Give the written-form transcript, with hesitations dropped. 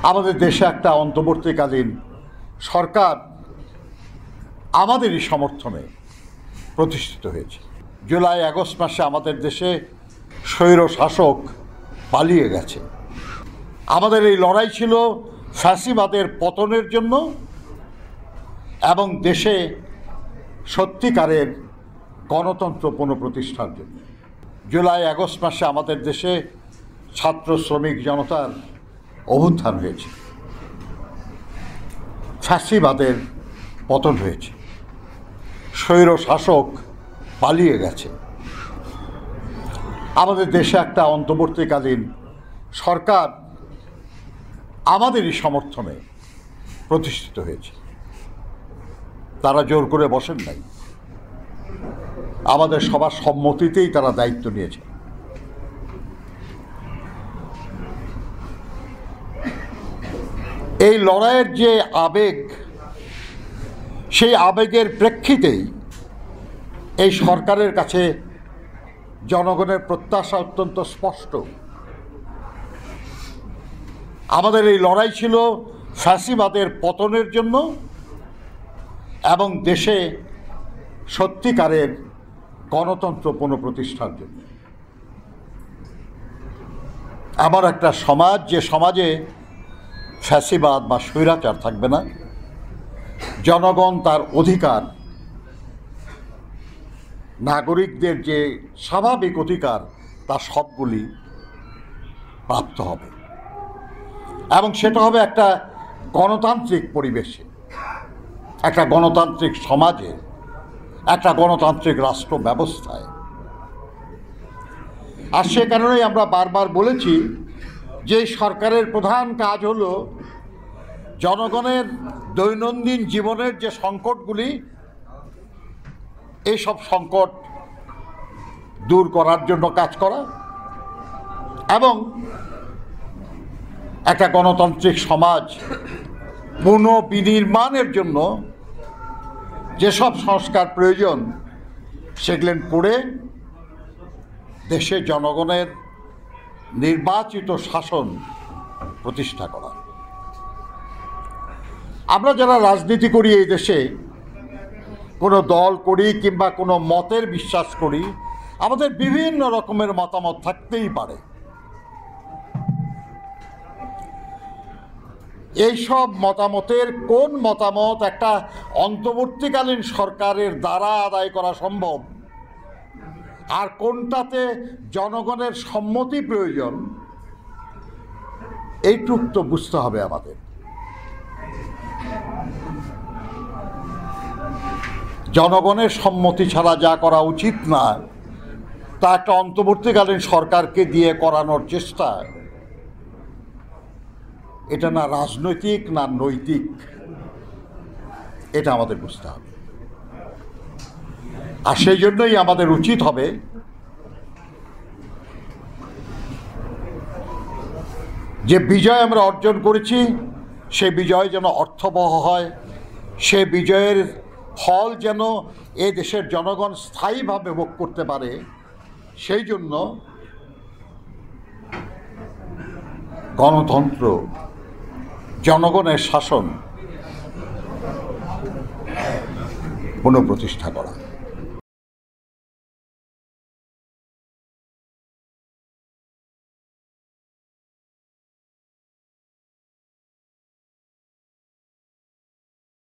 আমাদের দেশে একটা অন্তর্বর্তীকালীন সরকার আমাদেরই সমর্থনে প্রতিষ্ঠিত হয়েছে। জুলাই আগস্ট মাসে আমাদের দেশে স্বৈর শাসক পালিয়ে গেছে। আমাদের এই লড়াই ছিল ফ্যাসিবাদের পতনের জন্য এবং দেশে সত্যিকারের গণতন্ত্র পুনঃপ্রতিষ্ঠার জন্য। জুলাই আগস্ট মাসে আমাদের দেশে ছাত্র শ্রমিক জনতার অভ্যুত্থান হয়েছে, ফ্যাসিবাদের পতন হয়েছে, স্বৈর শাসক পালিয়ে গেছে। আমাদের দেশে একটা অন্তর্বর্তীকালীন সরকার আমাদেরই সমর্থনে প্রতিষ্ঠিত হয়েছে। তারা জোর করে বসেন নাই, আমাদের সবার সম্মতিতেই তারা দায়িত্ব নিয়েছে। এই লড়াইয়ের যে আবেগ, সেই আবেগের প্রেক্ষিতেই এই সরকারের কাছে জনগণের প্রত্যাশা অত্যন্ত স্পষ্ট। আমাদের এই লড়াই ছিল ফ্যাসিবাদের পতনের জন্য এবং দেশে সত্যিকারের গণতন্ত্র পুনঃপ্রতিষ্ঠার জন্য। আমার একটা সমাজ, যে সমাজে ফ্যাসিবাদ বা স্বৈরাচার থাকবে না, জনগণ তার অধিকার, নাগরিকদের যে স্বাভাবিক অধিকার, তার সবগুলি প্রাপ্ত হবে এবং সেটা হবে একটা গণতান্ত্রিক পরিবেশে, একটা গণতান্ত্রিক সমাজে, একটা গণতান্ত্রিক রাষ্ট্র ব্যবস্থায়। আর সে কারণেই আমরা বারবার বলেছি যে সরকারের প্রধান কাজ হলো জনগণের দৈনন্দিন জীবনের যে সংকটগুলি, এইসব সংকট দূর করার জন্য কাজ করা এবং একটা গণতান্ত্রিক সমাজ পুনর্বিনির্মাণের জন্য যেসব সংস্কার প্রয়োজন সেগুলো করে দেশে জনগণের নির্বাচিত শাসন প্রতিষ্ঠা করা। আমরা যারা রাজনীতি করি এই দেশে, কোনো দল করি কিংবা কোনো মতের বিশ্বাস করি, আমাদের বিভিন্ন রকমের মতামত থাকতেই পারে। এইসব মতামতের কোন মতামত একটা অন্তর্বর্তীকালীন সরকারের দ্বারা আদায় করা সম্ভব আর কোনটাতে জনগণের সম্মতি প্রয়োজন, এইটুক তো বুঝতে হবে আমাদের। জনগণের সম্মতি ছাড়া যা করা উচিত না, তা একটা অন্তর্বর্তীকালীন সরকারকে দিয়ে করানোর চেষ্টা, এটা না রাজনৈতিক না নৈতিক, এটা আমাদের বুঝতে হবে। আর সেই জন্যই আমাদের উচিত হবে যে বিজয় আমরা অর্জন করেছি, সে বিজয় যেন অর্থবহ হয়, সে বিজয়ের ফল যেন এ দেশের জনগণ স্থায়ীভাবে ভোগ করতে পারে। সেই জন্য গণতন্ত্র, জনগণের শাসন পুনঃপ্রতিষ্ঠা করা।